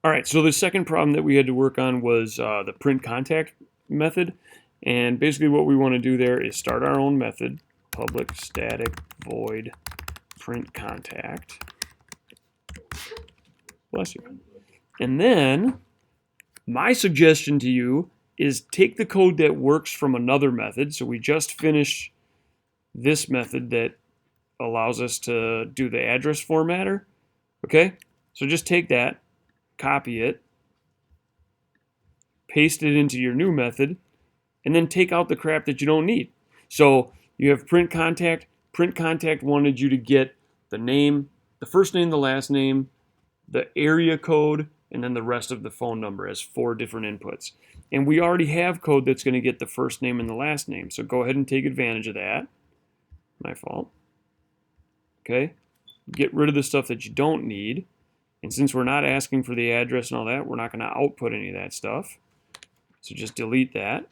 All right, so the second problem that we had to work on was the printContact method. And basically what we want to do there is start our own method, public static void printContact. Bless you. And then my suggestion to you is take the code that works from another method. So we just finished this method that allows us to do the address formatter. Okay, so just take that, copy it, paste it into your new method, and then take out the crap that you don't need. So you have printContact. printContact wanted you to get the name, the first name, the last name, the area code, and then the rest of the phone number as 4 different inputs. And we already have code that's going to get the first name and the last name. So go ahead and take advantage of that. My fault. Okay. Get rid of the stuff that you don't need. And since we're not asking for the address and all that, we're not going to output any of that stuff. So just delete that.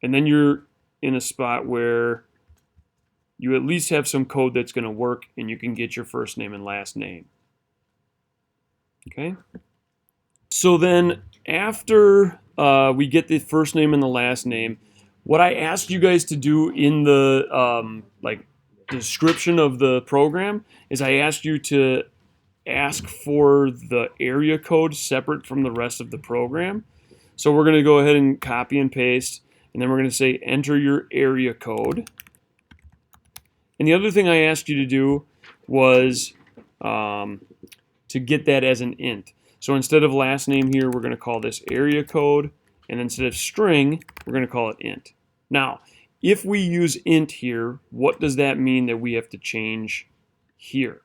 And then you're in a spot where you at least have some code that's going to work and you can get your first name and last name. Okay. So then after we get the first name and the last name, what I asked you guys to do in the description of the program is I asked you to ask for the area code separate from the rest of the program. So we're going to go ahead and copy and paste, and then we're going to say enter your area code. And the other thing I asked you to do was to get that as an int. So instead of last name here, we're going to call this area code, and instead of string, we're going to call it int. Now, if we use int here, what does that mean that we have to change here?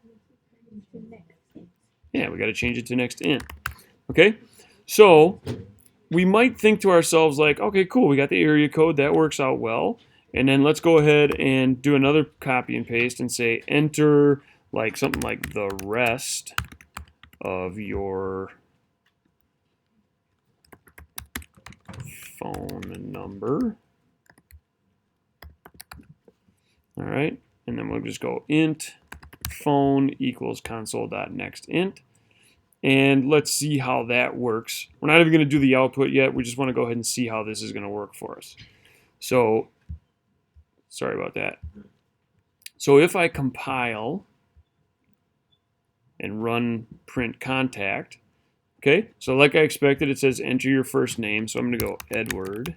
Yeah, we got to change it to next int. Okay, so we might think to ourselves like, okay, cool, we got the area code, that works out well. And then let's go ahead and do another copy and paste and say enter like something like the rest of your phone number. All right, and then we'll just go int phone equals console.nextInt. And let's see how that works. We're not even going to do the output yet. We just want to go ahead and see how this is going to work for us. So, sorry about that. So if I compile and run printContact, okay, so like I expected, it says enter your first name. So I'm going to go Edward.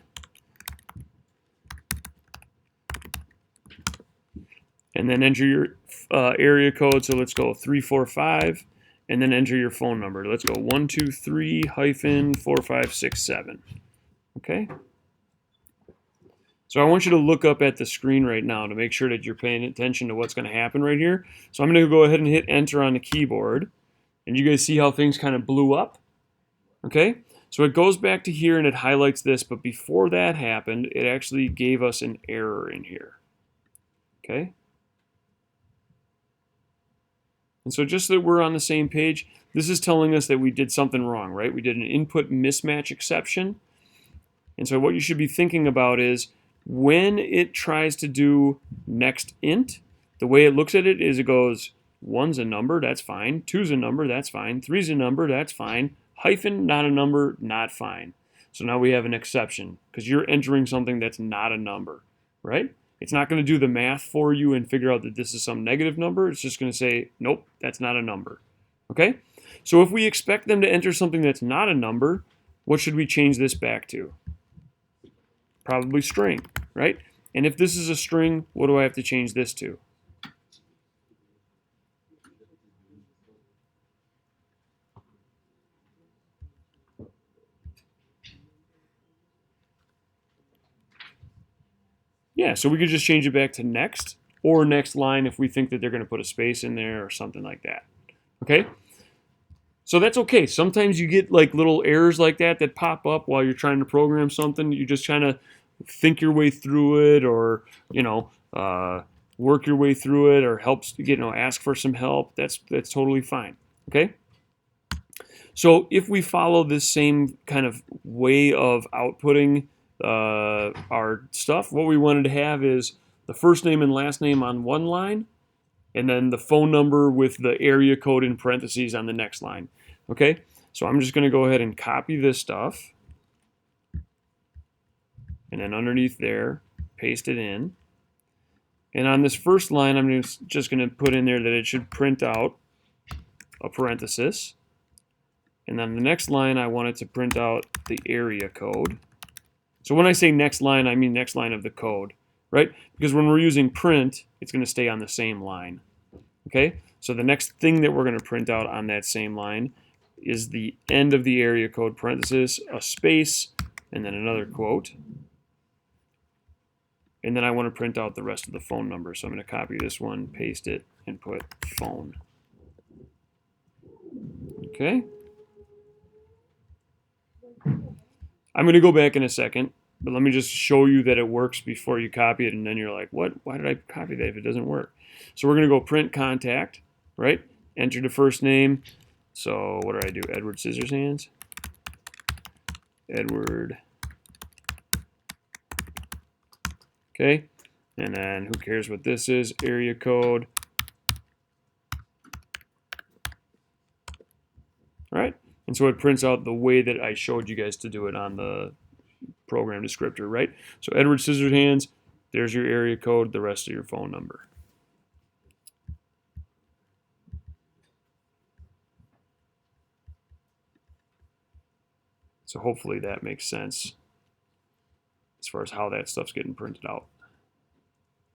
And then enter your area code. So let's go 345. And then enter your phone number. Let's go 123-4567. Okay? So I want you to look up at the screen right now to make sure that you're paying attention to what's going to happen right here. So I'm going to go ahead and hit enter on the keyboard. And you guys see how things kind of blew up? Okay? So it goes back to here and it highlights this, but before that happened, it actually gave us an error in here. Okay? And so just so that we're on the same page, this is telling us that we did something wrong, right? We did an input mismatch exception. And so what you should be thinking about is when it tries to do next int, the way it looks at it is it goes 1's a number, that's fine. 2's a number, that's fine. 3's a number, that's fine. Hyphen, not a number, not fine. So now we have an exception because you're entering something that's not a number, right? It's not going to do the math for you and figure out that this is some negative number. It's just going to say, nope, that's not a number. Okay? So if we expect them to enter something that's not a number, what should we change this back to? Probably string, right? And if this is a string, what do I have to change this to? Yeah, so we could just change it back to next or next line if we think that they're going to put a space in there or something like that. Okay? So that's okay. Sometimes you get like little errors like that pop up while you're trying to program something. You just trying to think your way through it or, work your way through it or ask for some help. That's totally fine. Okay? So if we follow this same kind of way of outputting our stuff, what we wanted to have is the first name and last name on one line and then the phone number with the area code in parentheses on the next line. Okay, so I'm just going to go ahead and copy this stuff, and then underneath there, paste it in. And on this first line, I'm just going to put in there that it should print out a parenthesis. And then the next line, I want it to print out the area code. So when I say next line, I mean next line of the code, right? Because when we're using print, it's going to stay on the same line. Okay, so the next thing that we're going to print out on that same line is the end of the area code parenthesis, a space, and then another quote. And then I want to print out the rest of the phone number. So I'm going to copy this one, paste it, and put phone. Okay. I'm going to go back in a second, but let me just show you that it works before you copy it, and then you're like, what? Why did I copy that if it doesn't work? So we're going to go print contact, right? Enter the first name. So what do I do? Edward Scissorhands. Edward. Okay. And then who cares what this is? Area code. All right. And so it prints out the way that I showed you guys to do it on the program descriptor, right? So Edward Scissorhands, there's your area code, the rest of your phone number. So hopefully that makes sense as far as how that stuff's getting printed out.